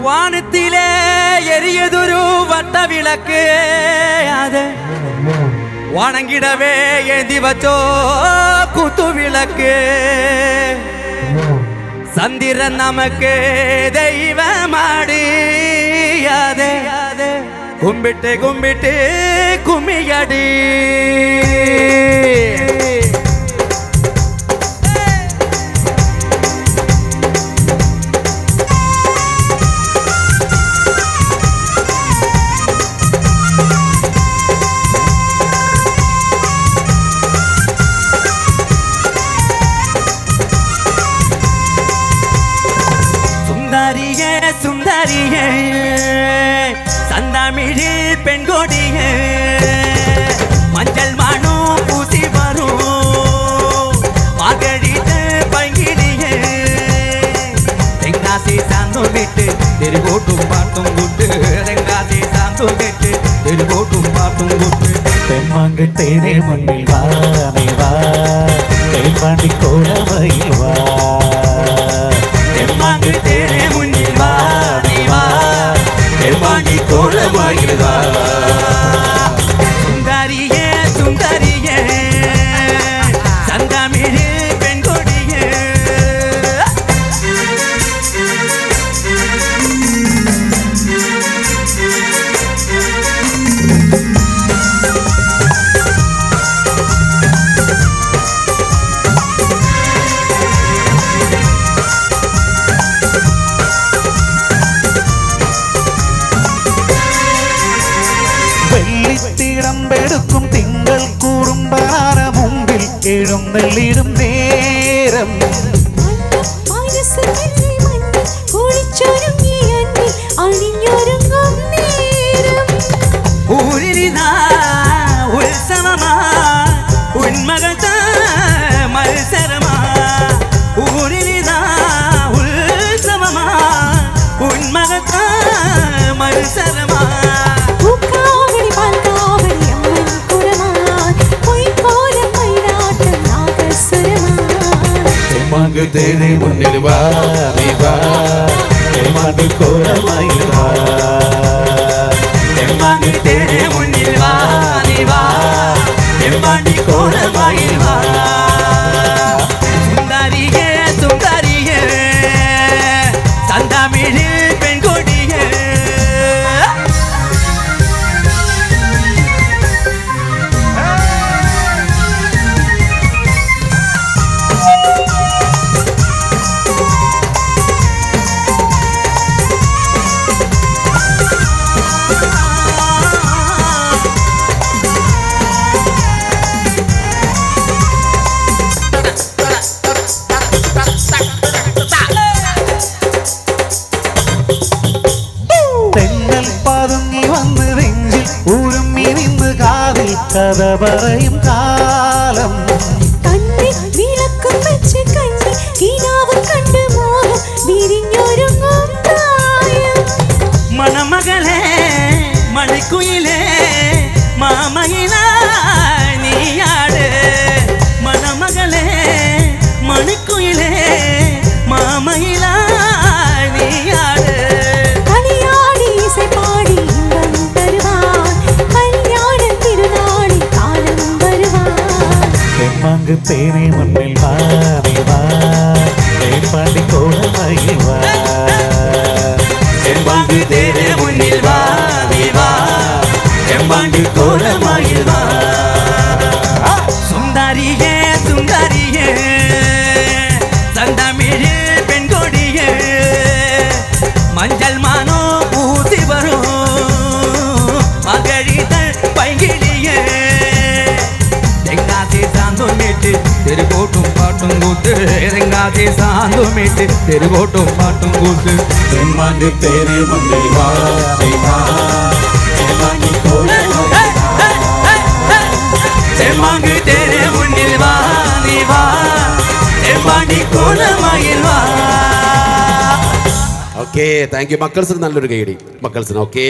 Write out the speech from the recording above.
വാനത്തിലെ എരിയതൊരു വട്ടവിളക്ക് അത് വണങ്ങിടവേ ഏന്തി വച്ചോ കുത്തുവിളക്ക് സന്ധിരൻ നമുക്ക് ദൈവമാടി അതെ കുമ്പിട്ട് കുമ്പിട്ട് കുമ്മിയടി சுந்தரியே சந்தமிழில் பெண்கொடியே மஞ்சள் மனம் பூசி வரும் மகளித பங்கிலியே தெங்காசி சாந்தம் விட்டு தெருவோட்டும் பாட்டும் கூட்டு தெங்காசி சாந்தம் விட்டு தெருவோட்டும் பாட்டும் கூட்டு தெம்மாங்கு தேனே மண்ணில் வா தேம்பாண்டி கோலமையில் வா தெம்மாங்கு தேனே முன்னில் வா தெம்பாண்டி கோலமையில் வா சுந்தரியே சுந்தரியே சந்தமிழில் பெண்கொடியே വെള്ളിത്തിടമ്പെടുക്കും തിങ്കൾ കൂറുമ്പാറ മുമ്പിൽ എഴുന്നള്ളിടും നേരം ഊരിനാ ഉത്സവമാ ഉന്മകൾ മത്സരമാ ഊരിനാ ഉത്സവമാ ഉന്മകൾ മത്സരമാ தெம்மாங்கு தேனே முன்னில் வா தெம்பாண்டி கோலமையில் வா தெம்மாங்கு தேனே முன்னில் வா தெம்பாண்டி கோலமையில் வா சுந்தரியே சுந்தரியே சந்தமிழில் பெண்கொடியே കഥ പറയും കാലം കണ്ണിൽ വിളക്കും വെച്ച് കണ്ണി കിനാവ് കണ്ട് മോഹം വിരിഞ്ഞൊരുങ്ങും പ്രായം മണമകളെ മണിക്കുയിലേ മാമയിലാ നീയാട് മണമകളെ മണിക്കുയിലേ മാമയിലാ നീയാട് കളിയാടി ഇസை പാടി ഇമ്പം തരുവാൻ കല്യാണ തിരുനാളിൽ കാലം വരുവാൻ தெம்மாங்கு தேனே மண்ணில் வா தேம்பாண்டி கோலமையில் வா தெம்மாங்கு தேனே முன்னில் வா தெம்பாண்டி கோலமையில் வா சுந்தரியே சுந்தரியே சந்தமிழில் பெண்கொடியே மஞ்சள் மானோ பூசி வரும் மகளிதழ் பைங்கிலியே தெங்காசி சாந்தோமிட்டு தெருவோட்டும் பாட்டும் கூத்து தெங்காசி சாந்தோமிட்டு தெருவோட்டும் பாட்டும் கூத்து தெம்மாங்கு தேனே மண்ணில் வா தெம்பாண்டி கோலமையில் தெம்மாங்கு தேனே முன்னில் வா தெம்பாண்டி கோலமையில் வா. Okay thank you. മക്കൾസിന് നല്ലൊരു കൈയടി മക്കൾസിന്. ഓക്കെ.